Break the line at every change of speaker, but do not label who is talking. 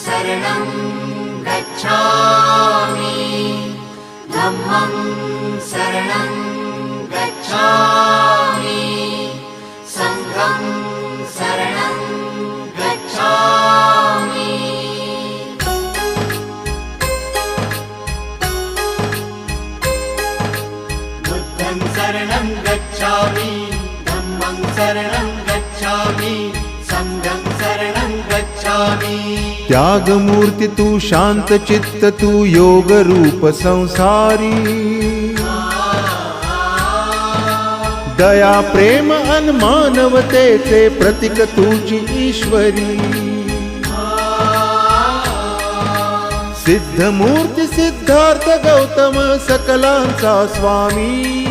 शरणं गच्छामि धम्मं शरणं गच्छामि संघं शरणं गच्छामि बुद्धं शरणं गच्छामि धम्मं शरणं गच्छामि संघं शरणं गच्छामि।
त्यागमूर्ती तू शांत चित्त तू योग रूप संसारी दया प्रेम अन मानवतेचे प्रतीक तुझी ईश्वरी सिद्धमूर्ती सिद्धार्थ गौतम सकलांचा स्वामी